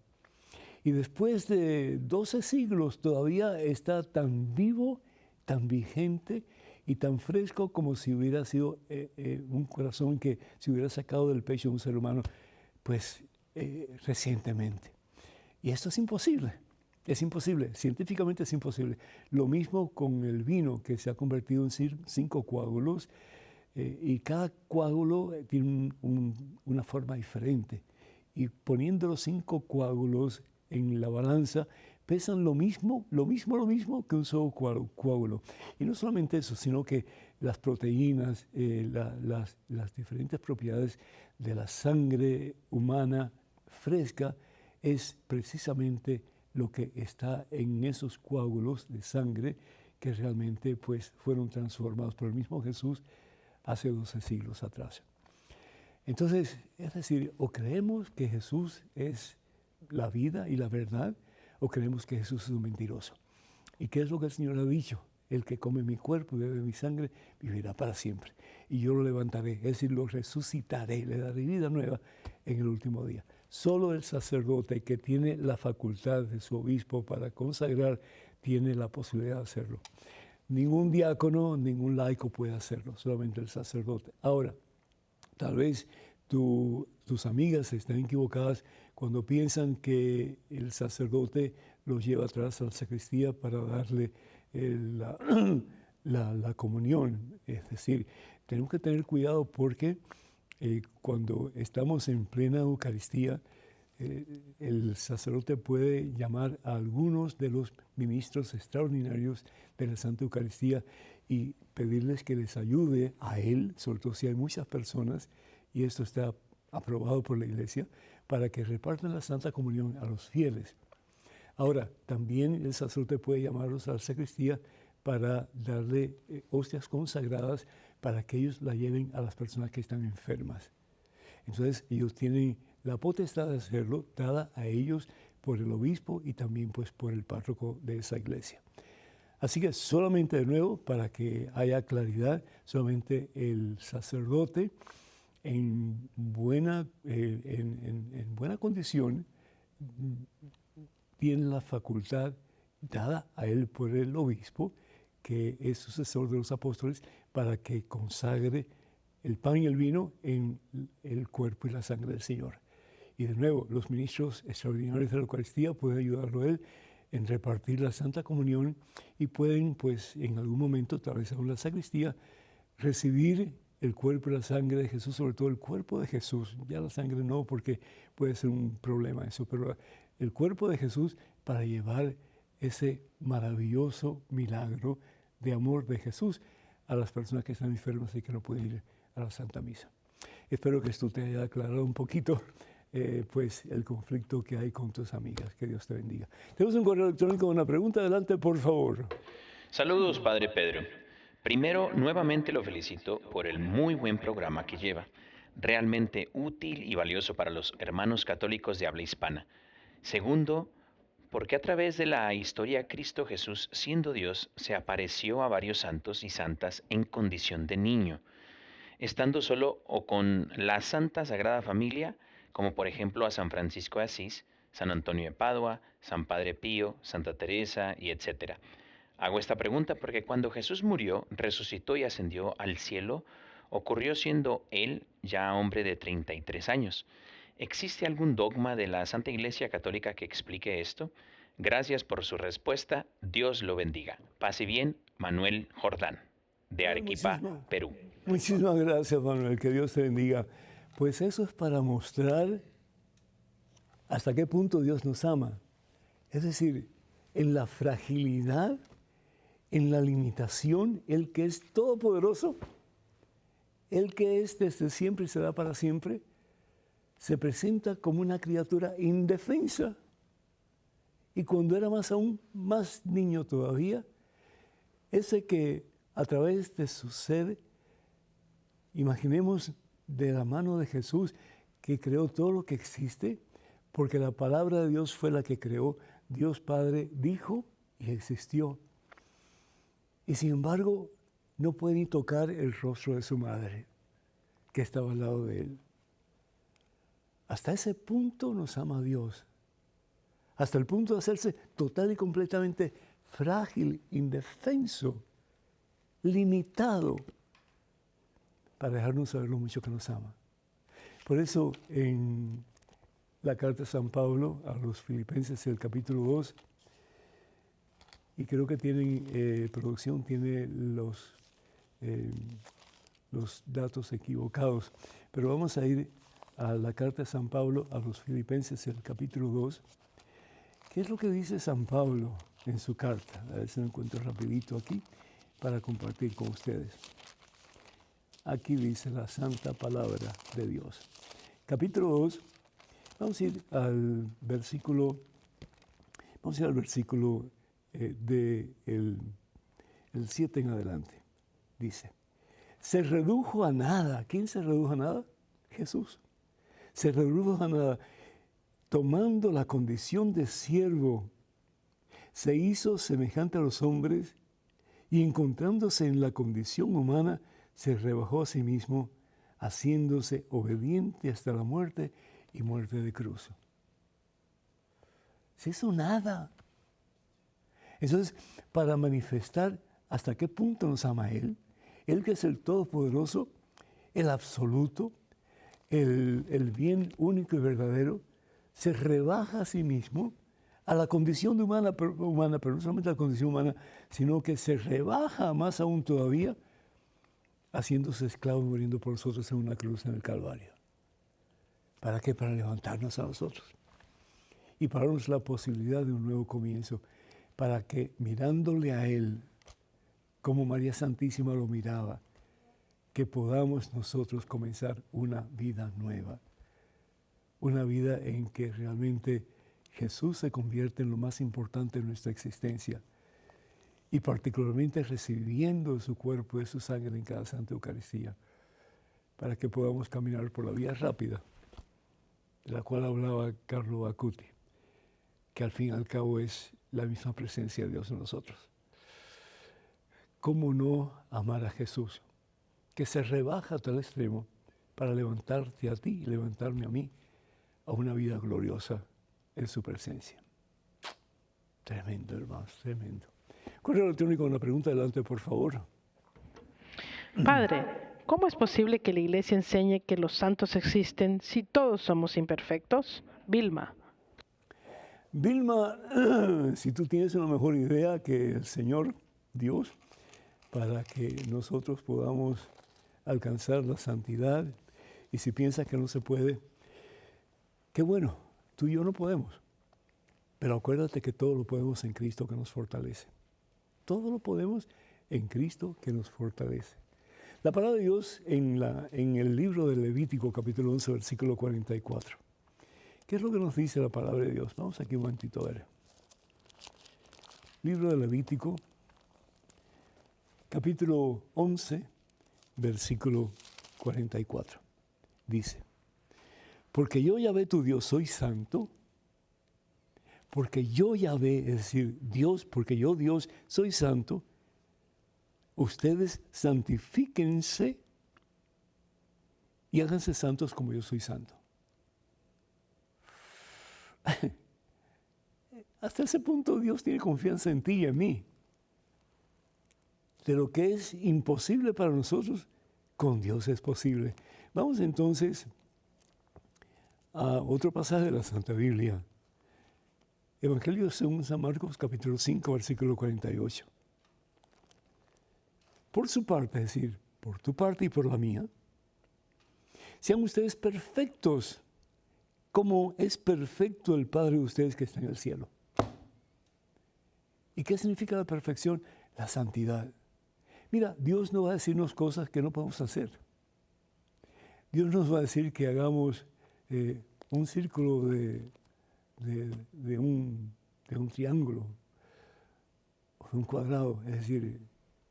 Y después de 12 siglos todavía está tan vivo, tan vigente y tan fresco como si hubiera sido un corazón que se hubiera sacado del pecho de un ser humano, pues recientemente. Y esto es imposible, científicamente es imposible. Lo mismo con el vino, que se ha convertido en 5 coágulos, y cada coágulo tiene una forma diferente. Y poniendo los 5 coágulos en la balanza, pesan lo mismo que un solo coágulo. Y no solamente eso, sino que las proteínas, las diferentes propiedades de la sangre humana fresca es precisamente lo que está en esos coágulos de sangre que realmente pues, fueron transformados por el mismo Jesús hace 12 siglos atrás. Entonces, es decir, o creemos que Jesús es la vida y la verdad, o creemos que Jesús es un mentiroso. ¿Y qué es lo que el Señor ha dicho? El que come mi cuerpo y bebe mi sangre vivirá para siempre. Y yo lo levantaré, es decir, lo resucitaré, le daré vida nueva en el último día. Solo el sacerdote que tiene la facultad de su obispo para consagrar tiene la posibilidad de hacerlo. Ningún diácono, ningún laico puede hacerlo, solamente el sacerdote. Ahora, tal vez tus amigas están equivocadas cuando piensan que el sacerdote los lleva atrás a la sacristía para darle la comunión. Es decir, tenemos que tener cuidado porque cuando estamos en plena Eucaristía, el sacerdote puede llamar a algunos de los ministros extraordinarios de la Santa Eucaristía y pedirles que les ayude a él, sobre todo si hay muchas personas, y esto está aprobado por la Iglesia, para que repartan la Santa Comunión a los fieles. Ahora, también el sacerdote puede llamarlos a la sacristía para darle hostias consagradas para que ellos la lleven a las personas que están enfermas. Entonces, ellos tienen la potestad de hacerlo, dada a ellos por el obispo y también pues, por el párroco de esa iglesia. Así que solamente de nuevo, para que haya claridad, solamente el sacerdote en buena condición tiene la facultad dada a él por el obispo, que es sucesor de los apóstoles, para que consagre el pan y el vino en el cuerpo y la sangre del Señor. Y de nuevo, los ministros extraordinarios de la Eucaristía pueden ayudarlo a él en repartir la Santa Comunión y pueden, pues, en algún momento, tal vez aún la sacristía, recibir el cuerpo y la sangre de Jesús, sobre todo el cuerpo de Jesús. Ya la sangre no, porque puede ser un problema eso, pero el cuerpo de Jesús para llevar ese maravilloso milagro de amor de Jesús a las personas que están enfermas y que no pueden ir a la Santa Misa. Espero que esto te haya aclarado un poquito pues el conflicto que hay con tus amigas. Que Dios te bendiga. Tenemos un correo electrónico con una pregunta. Adelante, por favor. Saludos, Padre Pedro. Primero, nuevamente lo felicito por el muy buen programa que lleva, realmente útil y valioso para los hermanos católicos de habla hispana. Segundo, porque a través de la historia Cristo Jesús, siendo Dios, se apareció a varios santos y santas en condición de niño, estando solo o con la Santa Sagrada Familia, como por ejemplo a San Francisco de Asís, San Antonio de Padua, San Padre Pío, Santa Teresa y etc. Hago esta pregunta porque cuando Jesús murió, resucitó y ascendió al cielo, ocurrió siendo él ya hombre de 33 años. ¿Existe algún dogma de la Santa Iglesia Católica que explique esto? Gracias por su respuesta. Dios lo bendiga. Pase bien, Manuel Jordán, de Arequipa, Perú. Muchísimas gracias, Manuel. Que Dios te bendiga. Pues eso es para mostrar hasta qué punto Dios nos ama. Es decir, en la fragilidad, en la limitación, el que es todopoderoso, el que es desde siempre y será para siempre, se presenta como una criatura indefensa. Y cuando era más niño todavía, ese que a través de su ser, imaginemos de la mano de Jesús, que creó todo lo que existe, porque la palabra de Dios fue la que creó, Dios Padre dijo y existió. Y sin embargo, no puede ni tocar el rostro de su madre, que estaba al lado de él. Hasta ese punto nos ama Dios. Hasta el punto de hacerse total y completamente frágil, indefenso, limitado, para dejarnos saber lo mucho que nos ama. Por eso, en la carta de San Pablo a los Filipenses, el capítulo 2, y creo que tienen, producción tiene los datos equivocados, pero vamos a ir a la carta de San Pablo a los Filipenses, el capítulo 2. ¿Qué es lo que dice San Pablo en su carta? A ver si lo encuentro rapidito aquí para compartir con ustedes. Aquí dice la santa palabra de Dios. Capítulo 2, vamos a ir al versículo del 7 en adelante. Dice, se redujo a nada. ¿Quién se redujo a nada? Jesús. Se redujo a nada, tomando la condición de siervo. Se hizo semejante a los hombres y encontrándose en la condición humana, se rebajó a sí mismo, haciéndose obediente hasta la muerte y muerte de cruz. Se hizo nada. Entonces, para manifestar hasta qué punto nos ama Él que es el Todopoderoso, el Absoluto, el bien único y verdadero, se rebaja a sí mismo a la condición humana, pero no solamente a la condición humana, sino que se rebaja más aún todavía, haciéndose esclavo y muriendo por nosotros en una cruz en el Calvario. ¿Para qué? Para levantarnos a nosotros y para darnos la posibilidad de un nuevo comienzo, para que mirándole a Él, como María Santísima lo miraba, que podamos nosotros comenzar una vida nueva, una vida en que realmente Jesús se convierte en lo más importante de nuestra existencia, y particularmente recibiendo su cuerpo y su sangre en cada Santa Eucaristía, para que podamos caminar por la vía rápida, de la cual hablaba Carlo Acuti, que al fin y al cabo es la misma presencia de Dios en nosotros. ¿Cómo no amar a Jesús, que se rebaja a tal extremo para levantarte a ti y levantarme a mí a una vida gloriosa en su presencia? Tremendo, hermanos, tremendo. Correo electrónico, una pregunta, adelante, por favor. Padre, ¿Cómo es posible que la Iglesia enseñe que los santos existen si todos somos imperfectos? Vilma. Vilma, si tú tienes una mejor idea que el Señor Dios para que nosotros podamos alcanzar la santidad, y si piensas que no se puede, qué bueno, tú y yo no podemos. Pero acuérdate que todo lo podemos en Cristo que nos fortalece. Todo lo podemos en Cristo que nos fortalece. La palabra de Dios en el libro de Levítico, capítulo 11, versículo 44. ¿Qué es lo que nos dice la palabra de Dios? Vamos aquí un momentito a ver. Libro de Levítico, capítulo 11, versículo 44. Dice, porque yo Yahvé tu Dios soy santo, porque yo Yahvé, es decir, Dios, porque yo Dios soy santo, ustedes santifíquense y háganse santos como yo soy santo. Hasta ese punto Dios tiene confianza en ti y en mí. De lo que es imposible para nosotros, con Dios es posible. Vamos entonces a otro pasaje de la Santa Biblia. Evangelio según San Marcos, capítulo 5, versículo 48. Por su parte, es decir, por tu parte y por la mía, sean ustedes perfectos, como es perfecto el Padre de ustedes que está en el cielo. ¿Y qué significa la perfección? La santidad. Mira, Dios no va a decirnos cosas que no podemos hacer. Dios nos va a decir que hagamos un círculo de un triángulo o de un cuadrado. Es decir,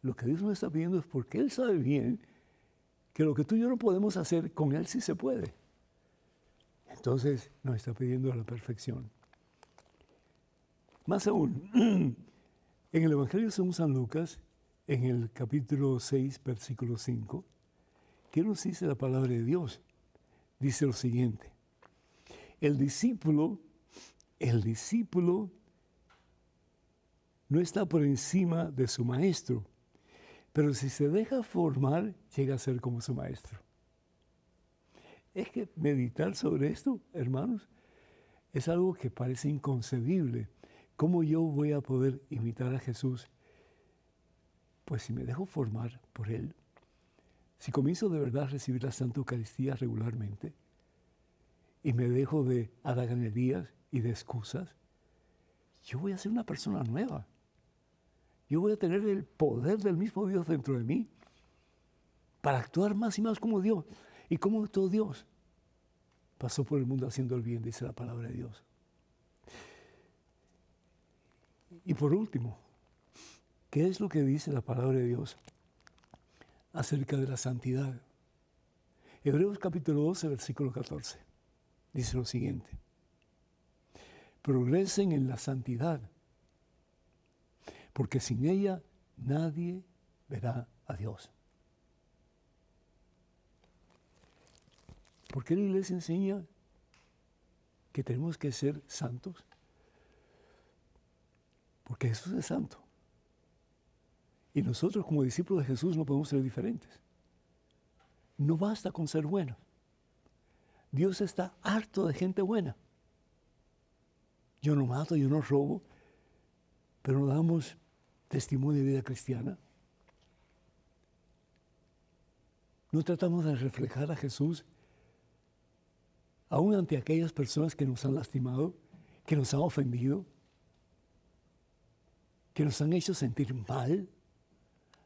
lo que Dios nos está pidiendo es porque Él sabe bien que lo que tú y yo no podemos hacer, con Él sí se puede. Entonces nos está pidiendo la perfección. Más aún, en el Evangelio según San Lucas, en el capítulo 6, versículo 5, ¿qué nos dice la palabra de Dios? Dice lo siguiente, el discípulo no está por encima de su maestro, pero si se deja formar, llega a ser como su maestro. Es que meditar sobre esto, hermanos, es algo que parece inconcebible. ¿Cómo yo voy a poder imitar a Jesús? Pues si me dejo formar por Él, si comienzo de verdad a recibir la Santa Eucaristía regularmente y me dejo de haraganerías y de excusas, yo voy a ser una persona nueva. Yo voy a tener el poder del mismo Dios dentro de mí para actuar más y más como Dios. ¿Y cómo actuó Dios? Pasó por el mundo haciendo el bien, dice la palabra de Dios. Y por último, ¿qué es lo que dice la palabra de Dios acerca de la santidad? Hebreos capítulo 12, versículo 14, dice lo siguiente. Progresen en la santidad, porque sin ella nadie verá a Dios. ¿Por qué la Iglesia enseña que tenemos que ser santos? Porque Jesús es santo. Y nosotros como discípulos de Jesús no podemos ser diferentes. No basta con ser buenos. Dios está harto de gente buena. Yo no mato, yo no robo, pero no damos testimonio de vida cristiana. No tratamos de reflejar a Jesús aún ante aquellas personas que nos han lastimado, que nos han ofendido, que nos han hecho sentir mal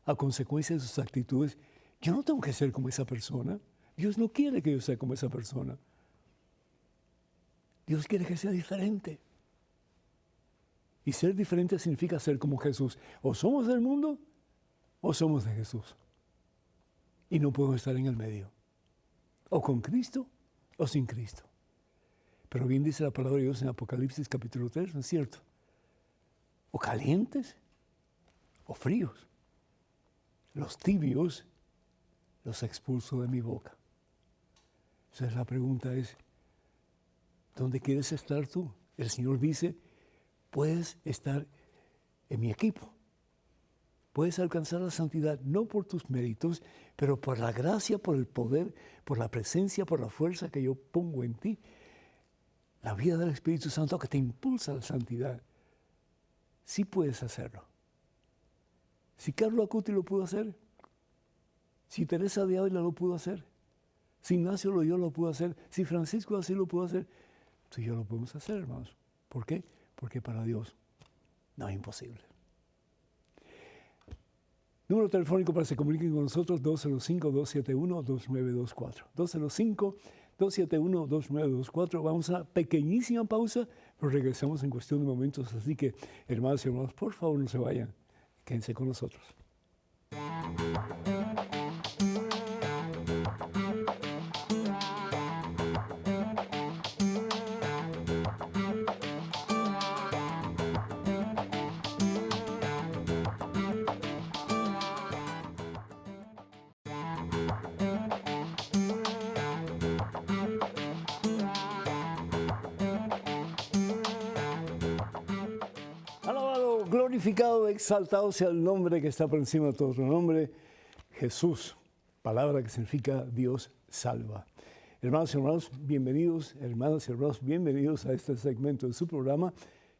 a consecuencia de sus actitudes. Yo no tengo que ser como esa persona. Dios no quiere que yo sea como esa persona. Dios quiere que sea diferente. Y ser diferente significa ser como Jesús. O somos del mundo o somos de Jesús. Y no podemos estar en el medio. O con Cristo o sin Cristo. Pero bien dice la palabra de Dios en Apocalipsis capítulo 3, ¿no es cierto? O calientes o fríos. Los tibios los expulso de mi boca. Entonces la pregunta es, ¿dónde quieres estar tú? El Señor dice, puedes estar en mi equipo. Puedes alcanzar la santidad no por tus méritos, pero por la gracia, por el poder, por la presencia, por la fuerza que yo pongo en ti. La vida del Espíritu Santo que te impulsa a la santidad. Sí puedes hacerlo. Si Carlos Acuti lo pudo hacer, si Teresa de Ávila lo pudo hacer, si Ignacio Loyola lo pudo hacer, si Francisco así lo pudo hacer, tú y yo lo podemos hacer, hermanos. ¿Por qué? Porque para Dios no es imposible. Número telefónico para que se comuniquen con nosotros, 205-271-2924. 205-271-2924. Vamos a una pequeñísima pausa, pero regresamos en cuestión de momentos. Así que, hermanos y hermanos, por favor no se vayan. Quédense con nosotros. Alabado, glorificado, exaltado sea el nombre que está por encima de todo otro nombre, Jesús, palabra que significa Dios salva. Hermanos y hermanos, bienvenidos, hermanas y hermanos, bienvenidos a este segmento de su programa.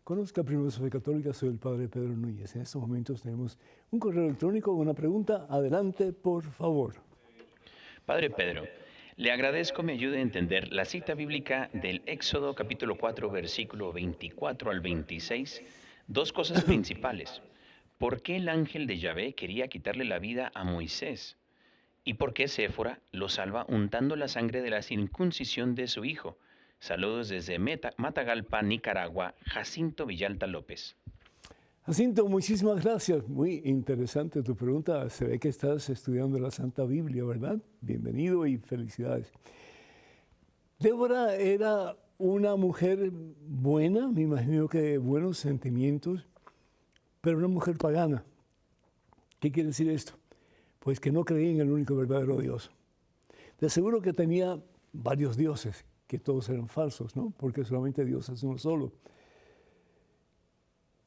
Conozca primero su fe católica, soy el Padre Pedro Núñez. En estos momentos tenemos un correo electrónico con una pregunta. Adelante, por favor. Padre Pedro, le agradezco me ayude a entender la cita bíblica del Éxodo capítulo 4, versículo 24 al 26. Dos cosas principales. ¿Por qué el ángel de Yahvé quería quitarle la vida a Moisés? ¿Y por qué Séfora lo salva untando la sangre de la circuncisión de su hijo? Saludos desde Matagalpa, Nicaragua, Jacinto Villalta López. Jacinto, muchísimas gracias. Muy interesante tu pregunta. Se ve que estás estudiando la Santa Biblia, ¿verdad? Bienvenido y felicidades. Débora era una mujer buena, me imagino que de buenos sentimientos, pero una mujer pagana. ¿Qué quiere decir esto? Pues que no creía en el único verdadero Dios. De seguro que tenía varios dioses, que todos eran falsos, ¿no? Porque solamente Dios es uno solo.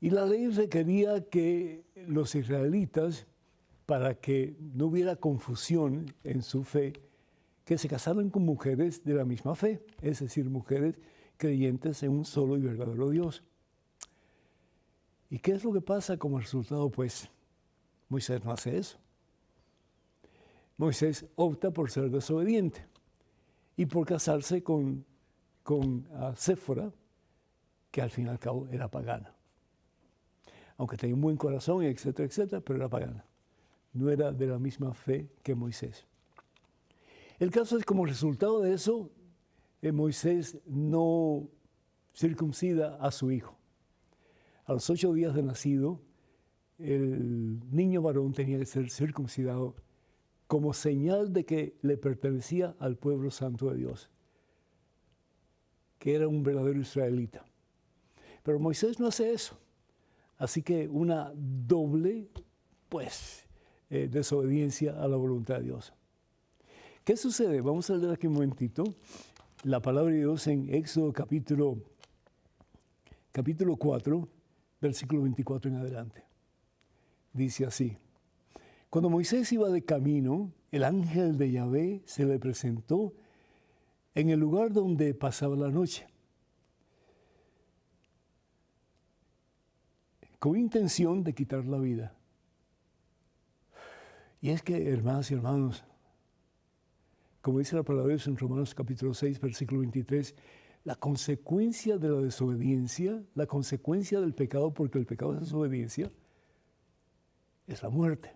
Y la ley requería que los israelitas, para que no hubiera confusión en su fe, que se casaran con mujeres de la misma fe, es decir, mujeres creyentes en un solo y verdadero Dios. ¿Y qué es lo que pasa como resultado? Pues Moisés no hace eso. Moisés opta por ser desobediente y por casarse con Séfora, que al fin y al cabo era pagana. Aunque tenía un buen corazón, etcétera, etcétera, pero era pagana. No era de la misma fe que Moisés. El caso es como resultado de eso, Moisés no circuncida a su hijo. A los 8 días de nacido, el niño varón tenía que ser circuncidado como señal de que le pertenecía al pueblo santo de Dios, que era un verdadero israelita. Pero Moisés no hace eso. Así que una doble, desobediencia a la voluntad de Dios. ¿Qué sucede? Vamos a leer aquí un momentito la palabra de Dios en Éxodo capítulo 4, versículo 24 en adelante. Dice así: Cuando Moisés iba de camino, el ángel de Yahvé se le presentó en el lugar donde pasaba la noche, con intención de quitar la vida. Y es que, hermanas y hermanos, como dice la palabra de Dios en Romanos capítulo 6, versículo 23, la consecuencia de la desobediencia, la consecuencia del pecado, porque el pecado es desobediencia, es la muerte.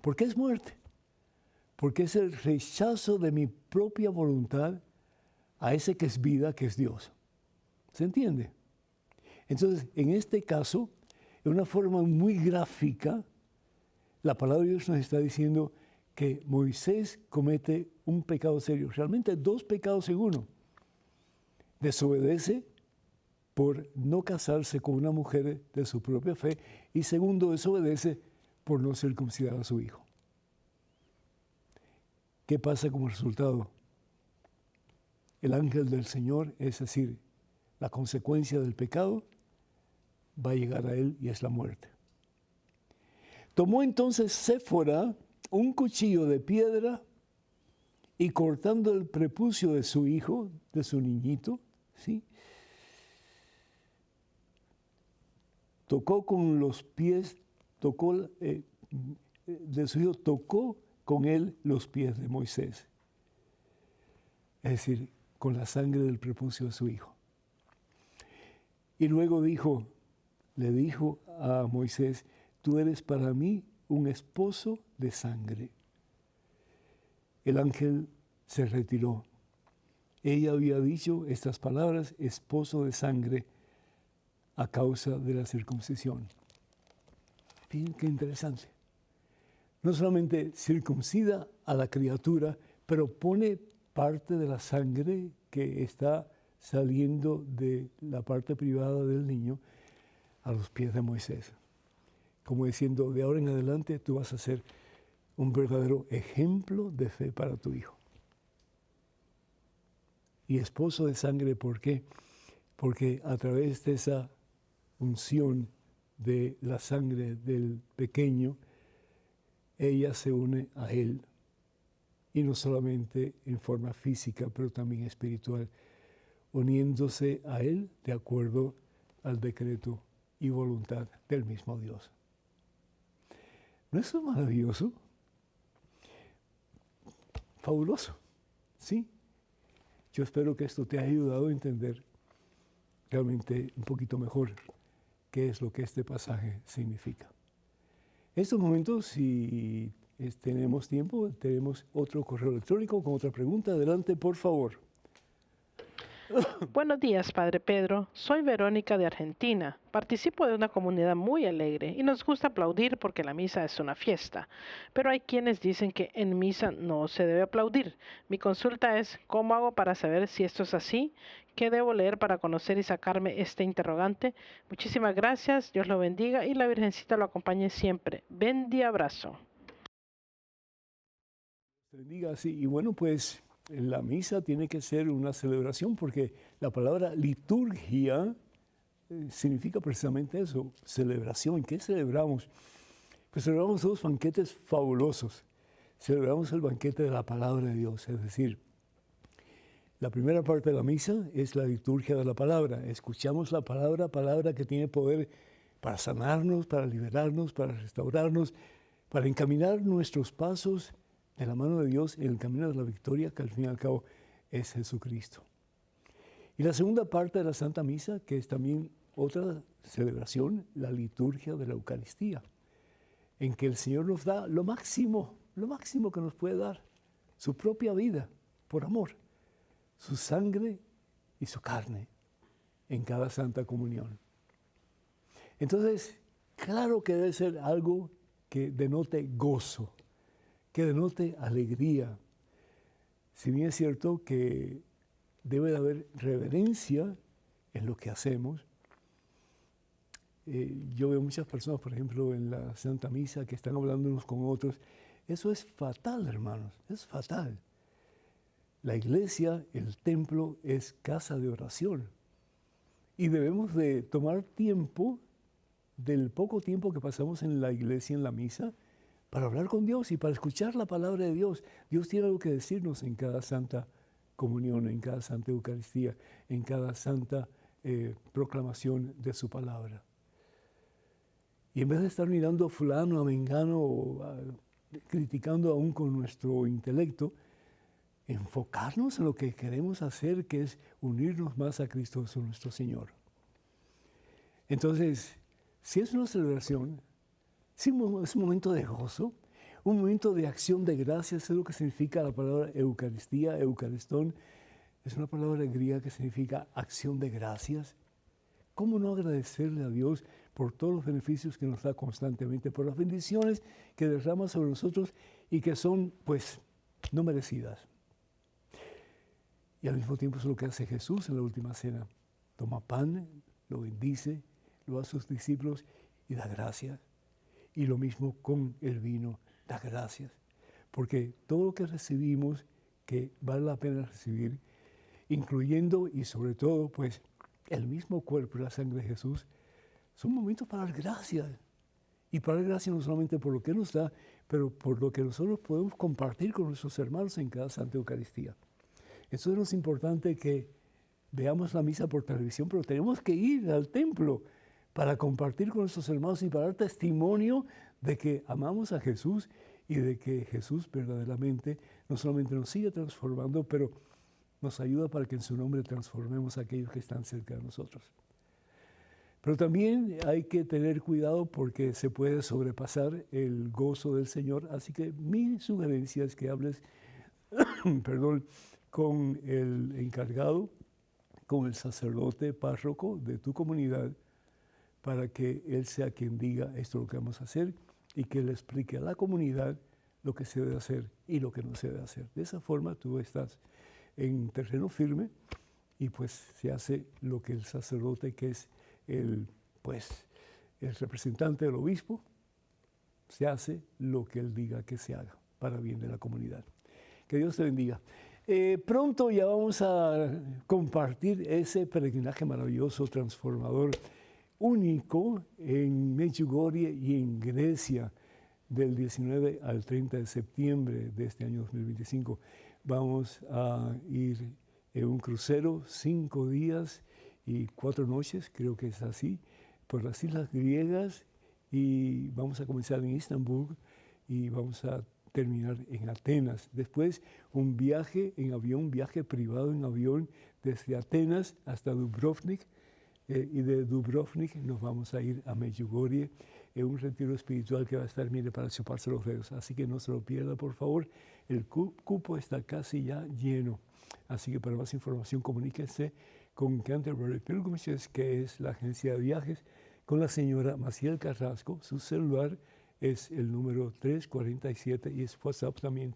¿Por qué es muerte? Porque es el rechazo de mi propia voluntad a ese que es vida, que es Dios. ¿Se entiende? Entonces, en este caso, de una forma muy gráfica, la palabra de Dios nos está diciendo que Moisés comete un pecado serio, realmente 2 pecados en uno. Desobedece por no casarse con una mujer de su propia fe y segundo, desobedece por no circuncidar a su hijo. ¿Qué pasa como resultado? El ángel del Señor, es decir, la consecuencia del pecado, va a llegar a él y es la muerte. Tomó entonces Séfora un cuchillo de piedra y cortando el prepucio de su hijo, de su niñito, ¿sí? Tocó con los pies, de su hijo, tocó con él los pies de Moisés. Es decir, con la sangre del prepucio de su hijo. Y luego le dijo a Moisés, tú eres para mí un esposo de sangre. El ángel se retiró. Ella había dicho estas palabras, esposo de sangre, a causa de la circuncisión. Miren qué interesante. No solamente circuncida a la criatura, pero pone parte de la sangre que está saliendo de la parte privada del niño a los pies de Moisés. Como diciendo, de ahora en adelante tú vas a ser un verdadero ejemplo de fe para tu hijo. Y esposo de sangre, ¿por qué? Porque a través de esa unción de la sangre del pequeño, ella se une a él. Y no solamente en forma física, pero también espiritual, uniéndose a él de acuerdo al decreto y voluntad del mismo Dios. ¿No es eso maravilloso? Fabuloso, ¿sí? Yo espero que esto te haya ayudado a entender realmente un poquito mejor qué es lo que este pasaje significa. En estos momentos, si tenemos tiempo, tenemos otro correo electrónico con otra pregunta. Adelante, por favor. Buenos días, Padre Pedro. Soy Verónica de Argentina. Participo de una comunidad muy alegre y nos gusta aplaudir porque la misa es una fiesta. Pero hay quienes dicen que en misa no se debe aplaudir. Mi consulta es, ¿cómo hago para saber si esto es así? ¿Qué debo leer para conocer y sacarme este interrogante? Muchísimas gracias, Dios lo bendiga y la Virgencita lo acompañe siempre. Bendiga abrazo. Bendiga, sí. Y bueno, pues la misa tiene que ser una celebración porque la palabra liturgia significa precisamente eso, celebración. ¿Qué celebramos? Pues celebramos dos banquetes fabulosos. Celebramos el banquete de la palabra de Dios, es decir, la primera parte de la misa es la liturgia de la palabra. Escuchamos la palabra que tiene poder para sanarnos, para liberarnos, para restaurarnos, para encaminar nuestros pasos de la mano de Dios en el camino de la victoria, que al fin y al cabo es Jesucristo. Y la segunda parte de la Santa Misa, que es también otra celebración, la liturgia de la Eucaristía, en que el Señor nos da lo máximo que nos puede dar, su propia vida, por amor, su sangre y su carne en cada Santa Comunión. Entonces, claro que debe ser algo que denote gozo, que denote alegría. Si bien es cierto que debe de haber reverencia en lo que hacemos, yo veo muchas personas, por ejemplo, en la Santa Misa que están hablando unos con otros. Eso es fatal, hermanos, es fatal. La iglesia, el templo, es casa de oración. Y debemos de tomar tiempo, del poco tiempo que pasamos en la iglesia, en la misa, para hablar con Dios y para escuchar la palabra de Dios. Dios tiene algo que decirnos en cada Santa Comunión, en cada Santa Eucaristía, en cada Santa proclamación de su palabra. Y en vez de estar mirando a fulano, a mengano, criticando aún con nuestro intelecto, enfocarnos en lo que queremos hacer, que es unirnos más a Cristo Jesús nuestro Señor. Entonces, si es una celebración, si es un momento de gozo, un momento de acción de gracias, es lo que significa la palabra Eucaristía, Eucaristón, es una palabra griega que significa acción de gracias. ¿Cómo no agradecerle a Dios por todos los beneficios que nos da constantemente, por las bendiciones que derrama sobre nosotros y que son, pues, no merecidas? Y al mismo tiempo es lo que hace Jesús en la última cena. Toma pan, lo bendice, lo da a sus discípulos y da gracias. Y lo mismo con el vino, da gracias. Porque todo lo que recibimos, que vale la pena recibir, incluyendo y sobre todo, pues, el mismo cuerpo y la sangre de Jesús, son momentos para dar gracias Y para dar gracias no solamente por lo que nos da, pero por lo que nosotros podemos compartir con nuestros hermanos en cada Santa Eucaristía. Entonces es importante que veamos la misa por televisión, pero tenemos que ir al templo para compartir con nuestros hermanos y para dar testimonio de que amamos a Jesús y de que Jesús verdaderamente no solamente nos sigue transformando, pero nos ayuda para que en su nombre transformemos a aquellos que están cerca de nosotros. Pero también hay que tener cuidado porque se puede sobrepasar el gozo del Señor. Así que mi sugerencia es que hables con el encargado, con el sacerdote párroco de tu comunidad, para que él sea quien diga esto es lo que vamos a hacer y que le explique a la comunidad lo que se debe hacer y lo que no se debe hacer. De esa forma tú estás en terreno firme y pues se hace lo que el sacerdote, que es el representante del obispo, se hace lo que él diga que se haga para bien de la comunidad. Que Dios te bendiga. Pronto ya vamos a compartir ese peregrinaje maravilloso, transformador, único en Medjugorje y en Grecia del 19 al 30 de septiembre de este año 2025. Vamos a ir en un crucero 5 días y 4 noches, creo que es así, por las islas griegas, y vamos a comenzar en Estambul y vamos a terminar en Atenas. Después un viaje en avión, un viaje privado en avión desde Atenas hasta Dubrovnik, y de Dubrovnik nos vamos a ir a Medjugorje en un retiro espiritual que va a estar, mire, para chuparse los dedos. Así que no se lo pierda, por favor. El cupo está casi ya lleno. Así que para más información comuníquese con Canterbury Pilgrimages, que es la agencia de viajes, con la señora Maciel Carrasco. Su celular es el número 347 y es WhatsApp también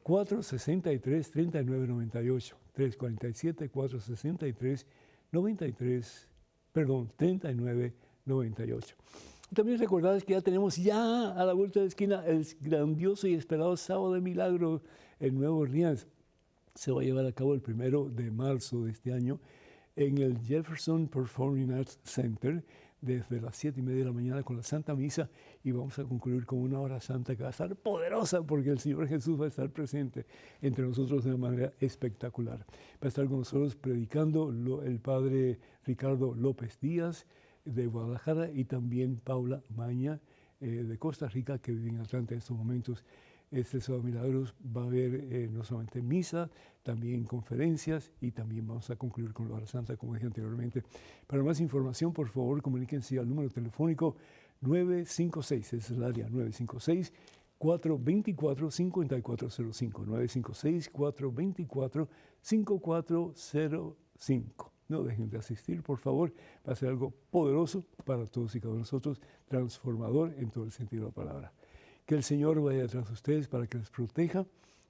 347-463-3998. 347-463-3998. También recordarles que ya tenemos a la vuelta de la esquina el grandioso y esperado Sábado de Milagro en Nueva Orleans. Se va a llevar a cabo el 1 de marzo de este año en el Jefferson Performing Arts Center desde las 7:30 de la mañana con la Santa Misa, y vamos a concluir con una hora santa que va a estar poderosa porque el Señor Jesús va a estar presente entre nosotros de una manera espectacular. Va a estar con nosotros predicando el padre Ricardo López Díaz de Guadalajara y también Paula Maña de Costa Rica, que vive en Atlanta en estos momentos. Este Sábado de Milagros va a haber no solamente misa, también conferencias, y también vamos a concluir con la hora santa, como dije anteriormente. Para más información, por favor, comuníquense al número telefónico 956, es el área 956-424-5405, 956-424-5405. No dejen de asistir, por favor. Va a ser algo poderoso para todos y cada uno de nosotros, transformador en todo el sentido de la palabra. Que el Señor vaya detrás de ustedes para que les proteja,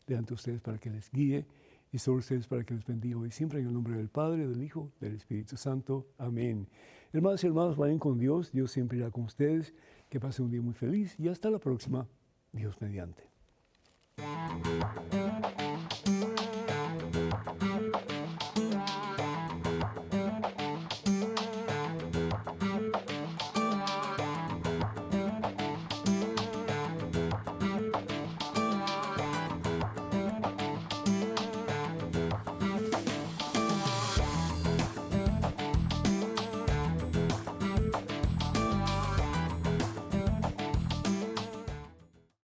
delante de ustedes para que les guíe, y sobre ustedes para que les bendiga hoy siempre, en el nombre del Padre, del Hijo, del Espíritu Santo. Amén. Hermanos y hermanos, vayan con Dios. Dios siempre irá con ustedes. Que pasen un día muy feliz y hasta la próxima. Dios mediante.